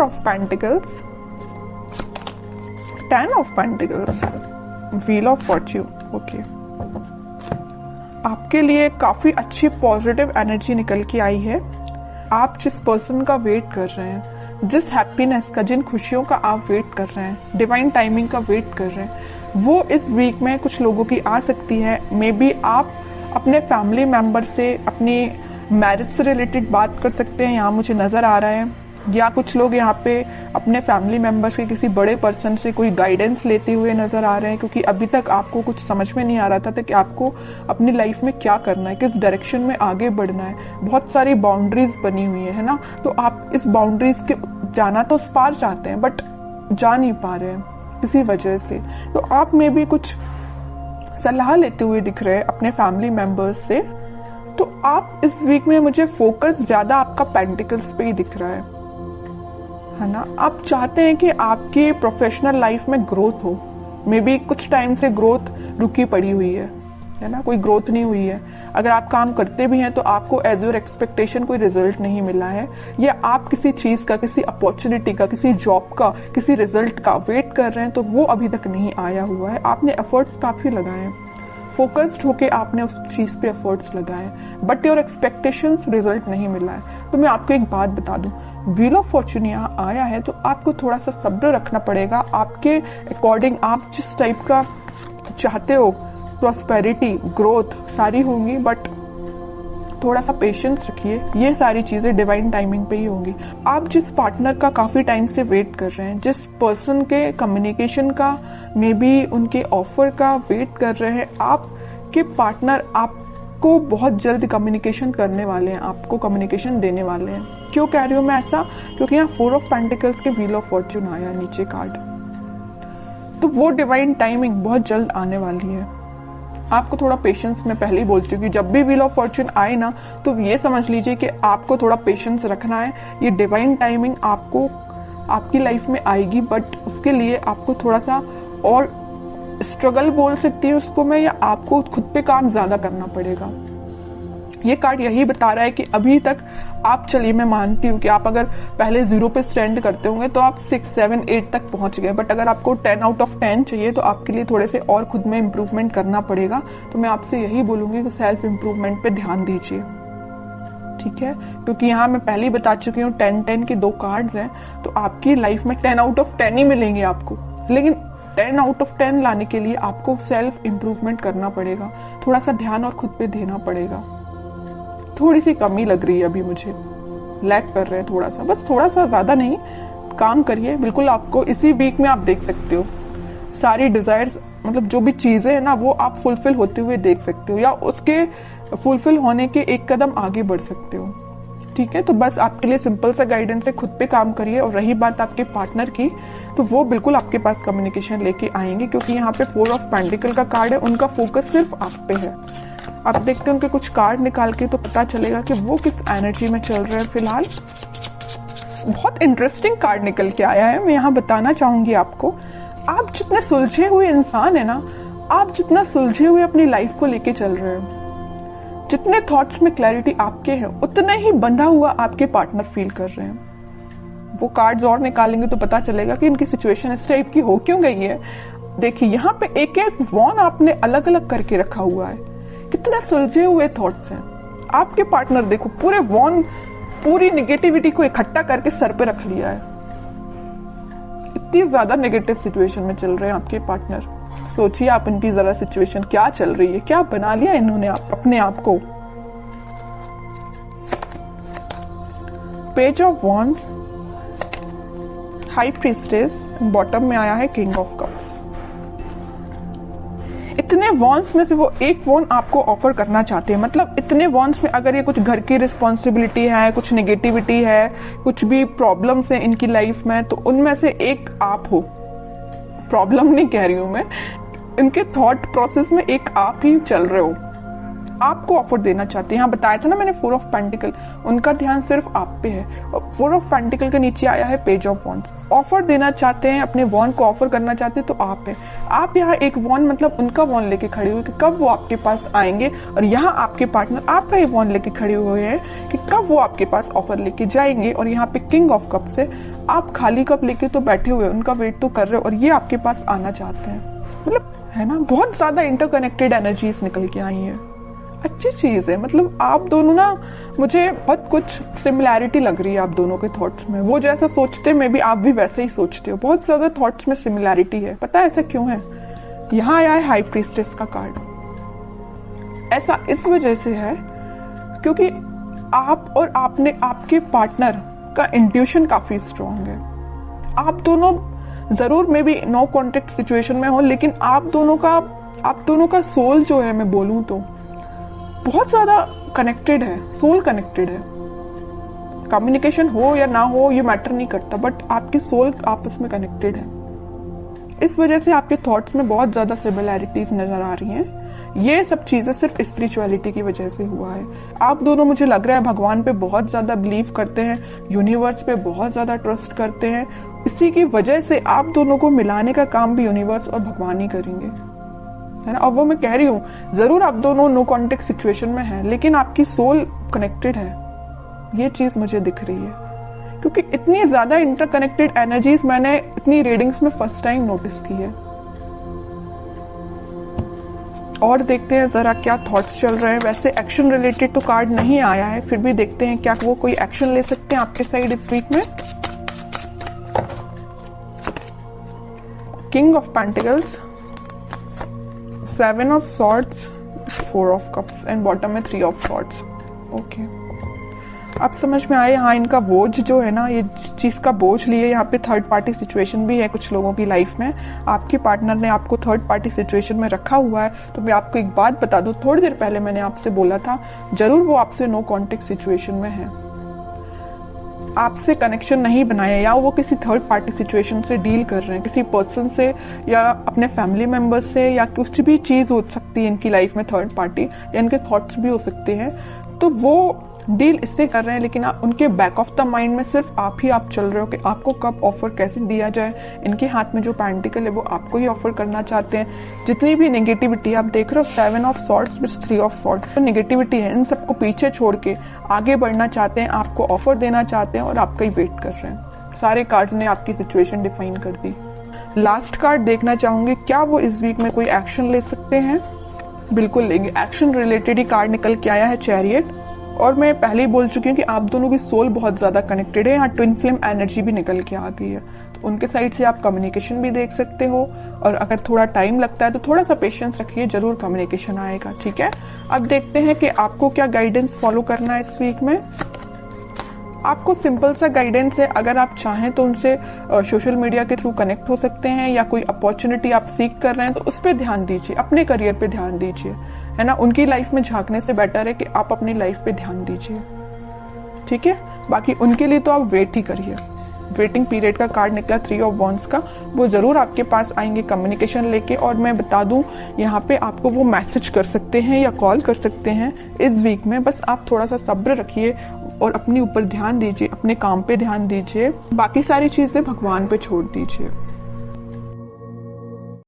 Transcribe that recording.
Of pentacles, 10 of pentacles, wheel of Fortune. Okay, आपके लिए काफी अच्छी पॉजिटिव एनर्जी निकल के आई है। आप जिस पर्सन का वेट कर रहे हैं, जिस हैप्पीनेस का, जिन खुशियों का आप वेट कर रहे हैं, डिवाइन टाइमिंग का वेट कर रहे हैं, वो इस वीक में कुछ लोगों की आ सकती है। मे बी आप अपने फैमिली मेंबर से अपनी मैरिज से रिलेटेड बात कर सकते हैं, यहाँ मुझे नजर आ रहा है। या कुछ लोग यहाँ पे अपने फैमिली मेंबर्स के किसी बड़े पर्सन से कोई गाइडेंस लेते हुए नजर आ रहे हैं, क्योंकि अभी तक आपको कुछ समझ में नहीं आ रहा था कि आपको अपनी लाइफ में क्या करना है, किस डायरेक्शन में आगे बढ़ना है। बहुत सारी बाउंड्रीज बनी हुई है ना, तो आप इस बाउंड्रीज के जाना तो उस पार चाहते हैं, बट जा नहीं पा रहे हैं किसी वजह से। तो आप में भी कुछ सलाह लेते हुए दिख रहे हैं अपने फैमिली मेंबर्स से। तो आप इस वीक में, मुझे फोकस ज्यादा आपका पेंटिकल्स पे ही दिख रहा है ना। आप चाहते हैं कि आपकी प्रोफेशनल लाइफ में ग्रोथ हो। मे बी कुछ टाइम से ग्रोथ रुकी पड़ी हुई है ना, कोई ग्रोथ नहीं हुई है। अगर आप काम करते भी हैं तो आपको एज योर एक्सपेक्टेशन कोई रिजल्ट नहीं मिला है, या आप किसी चीज का, किसी अपॉर्चुनिटी का, किसी जॉब का, किसी रिजल्ट का वेट कर रहे हैं तो वो अभी तक नहीं आया हुआ है। आपने एफर्ट्स काफी लगाए हैं, फोकस्ड होके आपने उस चीज पे एफर्ट्स लगाए, बट योर एक्सपेक्टेशंस रिजल्ट नहीं मिला है। तो मैं आपको एक बात बता दूं, व्हील ऑफ फॉर्च्यून यहाँ आया है तो आपको थोड़ा सा सब्र रखना पड़ेगा। आपके अकॉर्डिंग आप जिस टाइप का चाहते हो, प्रॉस्पेरिटी, ग्रोथ सारी होंगी, बट थोड़ा सा पेशेंस रखिए। ये सारी चीजें डिवाइन टाइमिंग पे ही होंगी। आप जिस पार्टनर का काफी टाइम से वेट कर रहे हैं, जिस पर्सन के कम्युनिकेशन का, मे बी उनके ऑफर का वेट कर रहे हैं, आपके पार्टनर आपको बहुत जल्द कम्युनिकेशन करने वाले हैं, आपको कम्युनिकेशन देने वाले हैं। क्यों कह रही हूं मैं ऐसा? क्योंकि यहाँ 4 ऑफ पेंटिकल्स के व्हील ऑफ फॉर्च्यून आया नीचे कार्ड, तो वो डिवाइन टाइमिंग बहुत जल्द आने वाली है। आपको थोड़ा पेशेंस, मैं पहले ही बोल चुकी हूँ, जब भी व्हील ऑफ फॉर्च्यून आए ना तो ये समझ लीजिए कि आपको थोड़ा पेशेंस रखना है। ये डिवाइन टाइमिंग आपको आपकी लाइफ में आएगी, बट उसके लिए आपको थोड़ा सा और स्ट्रगल बोल सकती है उसको मैं, या आपको खुद पे काम ज्यादा करना पड़ेगा। ये कार्ड यही बता रहा है कि अभी तक आप, चलिए मैं मानती हूँ कि आप अगर पहले 0 पे स्टैंड करते होंगे तो आप 6, 7, 8 तक पहुंच गए, बट अगर आपको 10 आउट ऑफ 10 चाहिए तो आपके लिए थोड़े से और खुद में इम्प्रूवमेंट करना पड़ेगा। तो मैं आपसे यही बोलूंगी कि सेल्फ इम्प्रूवमेंट पे ध्यान दीजिए, ठीक है? क्योंकि यहाँ मैं पहले ही बता चुकी हूँ 10-10 के 2 कार्ड्स हैं, तो आपकी लाइफ में 10 आउट ऑफ 10 ही मिलेंगे आपको, लेकिन 10 आउट ऑफ 10 लाने के लिए आपको सेल्फ इम्प्रूवमेंट करना पड़ेगा, थोड़ा सा ध्यान और खुद पे देना पड़ेगा। थोड़ी सी कमी लग रही है अभी मुझे, लैग कर रहे हैं थोड़ा सा, बस थोड़ा सा, ज्यादा नहीं। काम करिए, बिल्कुल आपको इसी वीक में आप देख सकते हो सारी डिजायर्स, मतलब जो भी चीजें हैं ना वो आप फुलफिल होते हुए देख सकते हो, या उसके फुलफिल होने के एक कदम आगे बढ़ सकते हो, ठीक है? तो बस आपके लिए सिंपल सा गाइडेंस है, खुद पे काम करिए। और रही बात आपके पार्टनर की, तो वो बिल्कुल आपके पास कम्युनिकेशन लेके आएंगे, क्योंकि यहाँ पे 4 ऑफ पेंटिकल का कार्ड है, उनका फोकस सिर्फ आप पे है। आप देखते हैं उनके कुछ कार्ड निकाल के तो पता चलेगा कि वो किस एनर्जी में चल रहे हैं फिलहाल। बहुत इंटरेस्टिंग कार्ड निकल के आया है, मैं यहाँ बताना चाहूंगी आपको। आप जितने सुलझे हुए इंसान है ना, आप जितना सुलझे हुए अपनी लाइफ को लेके चल रहे हैं, जितने थॉट्स में क्लैरिटी आपके हैं, उतना ही बंधा हुआ आपके पार्टनर फील कर रहे हैं। वो कार्ड्स और निकालेंगे तो पता चलेगा कि इनकी सिचुएशन इस टाइप की हो क्यों गई है। देखिए यहाँ पे एक एक वॉन आपने अलग अलग करके रखा हुआ है, कितने सुलझे हुए थॉट्स हैं आपके पार्टनर। देखो पूरे वॉन, पूरी निगेटिविटी को इकट्ठा करके सर पे रख लिया है। इतनी ज्यादा नेगेटिव सिचुएशन में चल रहे हैं आपके पार्टनर। सोचिए आप इनकी जरा सिचुएशन क्या चल रही है, क्या बना लिया इन्होंने अपने आप को। Page of wands, high priestess, bottom में आया है किंग ऑफ कप्स। इतने वॉन्स में से वो एक वॉन आपको ऑफर करना चाहते हैं, मतलब इतने वॉन्स में अगर ये कुछ घर की रिस्पॉन्सिबिलिटी है, कुछ नेगेटिविटी है, कुछ भी प्रॉब्लम्स हैं इनकी लाइफ में, तो उनमें से एक आप हो। प्रॉब्लम नहीं कह रही हूं मैं, इनके थॉट प्रोसेस में एक आप ही चल रहे हो। आपको ऑफर देना चाहते हैं। यहाँ बताया था ना मैंने 4 ऑफ पेंटिकल, उनका ध्यान सिर्फ आप पे है। और 4 ऑफ पेंटिकल के नीचे आया है पेज ऑफ वॉन्ड्स। ऑफर देना चाहते हैं, अपने वॉन्ड को ऑफर करना चाहते हैं तो आप है। आप यहाँ एक वॉन्ड मतलब उनका वॉन्ड लेके खड़े हुए कि कब वो आपके पास आएंगे, और यहाँ आपके पार्टनर आपका ही वॉन्ड लेके खड़े हुए हैं कि कब वो आपके पास ऑफर लेके जाएंगे। और यहाँ पे किंग ऑफ कप से आप खाली कप लेके तो बैठे हुए, उनका वेट तो कर रहे हो और ये आपके पास आना चाहते हैं। मतलब है ना, बहुत ज्यादा इंटरकनेक्टेड एनर्जीज निकल के आई है। अच्छी चीज है। मतलब आप दोनों ना, मुझे बहुत कुछ सिमिलैरिटी लग रही है आप दोनों के थॉट्स में। वो जैसा सोचते हैं, मे बी आप भी वैसे ही सोचते हो। बहुत ज्यादा थॉट्स में सिमिलैरिटी है। पता है ऐसा क्यों है? यहाँ आया है हाई प्रीस्टेस का कार्ड। ऐसा इस वजह से है क्योंकि आप और आपके पार्टनर का इंट्यूशन काफी स्ट्रांग है। आप दोनों जरूर may be no contact situation में हो, लेकिन आप दोनों का सोल जो है, मैं बोलूं तो बहुत ज्यादा कनेक्टेड है। सोल कनेक्टेड है। कम्युनिकेशन हो या ना हो ये मैटर नहीं करता, बट आपकी सोल आपस में कनेक्टेड है। इस वजह से आपके थॉट्स में बहुत ज्यादा सिमिलैरिटीज नजर आ रही हैं। ये सब चीजें सिर्फ स्पिरिचुअलिटी की वजह से हुआ है। आप दोनों, मुझे लग रहा है, भगवान पे बहुत ज्यादा बिलीव करते हैं, यूनिवर्स पे बहुत ज्यादा ट्रस्ट करते हैं। इसी की वजह से आप दोनों को मिलाने का काम भी यूनिवर्स और भगवान ही करेंगे, है ना। अब वो मैं कह रही हूँ, जरूर आप दोनों नो कॉन्टेक्ट सिचुएशन में हैं, लेकिन आपकी सोल कनेक्टेड है। ये चीज मुझे दिख रही है क्योंकि इतनी ज्यादा इंटरकनेक्टेड एनर्जीज मैंने इतनी रीडिंग्स में फर्स्ट टाइम नोटिस की है। और देखते हैं जरा क्या थॉट्स चल रहे हैं। वैसे एक्शन रिलेटेड तो कार्ड नहीं आया है, फिर भी देखते हैं क्या वो कोई एक्शन ले सकते हैं आपके साइड इस वीक में। King of pentacles, 7 of swords, 4 of cups and bottom में 3 ऑफ सॉर्ड्स। ओके, अब समझ में आया। हाँ, इनका बोझ जो है ना, ये चीज का बोझ लिए, यहाँ पे थर्ड पार्टी सिचुएशन भी है कुछ लोगों की लाइफ में। आपके पार्टनर ने आपको थर्ड पार्टी सिचुएशन में रखा हुआ है। तो मैं आपको एक बात बता दूं, थोड़ी देर पहले मैंने आपसे बोला था, जरूर वो आपसे नो कॉन्टेक्ट सिचुएशन में है, आपसे कनेक्शन नहीं बनाया, या वो किसी थर्ड पार्टी सिचुएशन से डील कर रहे हैं, किसी पर्सन से या अपने फैमिली मेंबर्स से, या कुछ भी चीज हो सकती है इनकी लाइफ में थर्ड पार्टी, या इनके थॉट्स भी हो सकते हैं। तो वो डील इससे कर रहे हैं, लेकिन उनके बैक ऑफ द माइंड में सिर्फ आप चल रहे हो कि आपको कब ऑफर कैसे दिया जाए। इनके हाथ में जो पेंटिकल है वो आपको ही ऑफर करना चाहते हैं। जितनी भी नेगेटिविटी आप देख रहे हो, 7 of swords with 3 of swords, तो नेगेटिविटी है, इन सबको पीछे छोड़ के आगे बढ़ना चाहते हैं, आपको ऑफर देना चाहते हैं और आपका ही वेट कर रहे हैं। सारे कार्ड्स ने आपकी सिचुएशन डिफाइन कर दी। लास्ट कार्ड देखना चाहूंगी, क्या वो इस वीक में कोई एक्शन ले सकते हैं? बिल्कुल लेंगे। एक्शन रिलेटेड ही कार्ड निकल के आया है, चैरियट। और मैं पहले ही बोल चुकी हूँ कि आप दोनों की सोल बहुत ज्यादा कनेक्टेड है। यहाँ ट्विन फ्लेम एनर्जी भी निकल के आ गई है, तो उनके साइड से आप कम्युनिकेशन भी देख सकते हो। और अगर थोड़ा टाइम लगता है तो थोड़ा सा पेशेंस रखिए, जरूर कम्युनिकेशन आएगा। ठीक है, अब देखते हैं कि आपको क्या गाइडेंस फॉलो करना है इस वीक में। आपको सिंपल सा गाइडेंस है, अगर आप चाहें तो उनसे सोशल मीडिया के थ्रू कनेक्ट हो सकते हैं, या कोई अपॉर्चुनिटी आप सीख कर रहे हैं तो उस पर ध्यान दीजिए, अपने करियर पे ध्यान दीजिए, है ना। उनकी लाइफ में झांकने से बेटर है कि आप अपनी लाइफ पे ध्यान दीजिए। ठीक है, बाकी उनके लिए तो आप वेट ही करिए। वेटिंग पीरियड का कार्ड निकला 3 ऑफ वॉन्ड्स का, वो जरूर आपके पास आएंगे कम्युनिकेशन लेके। और मैं बता दूं, यहाँ पे आपको वो मैसेज कर सकते हैं या कॉल कर सकते हैं इस वीक में। बस आप थोड़ा सा सब्र रखिए और अपने ऊपर ध्यान दीजिए, अपने काम पे ध्यान दीजिए, बाकी सारी चीजें भगवान पे छोड़ दीजिए।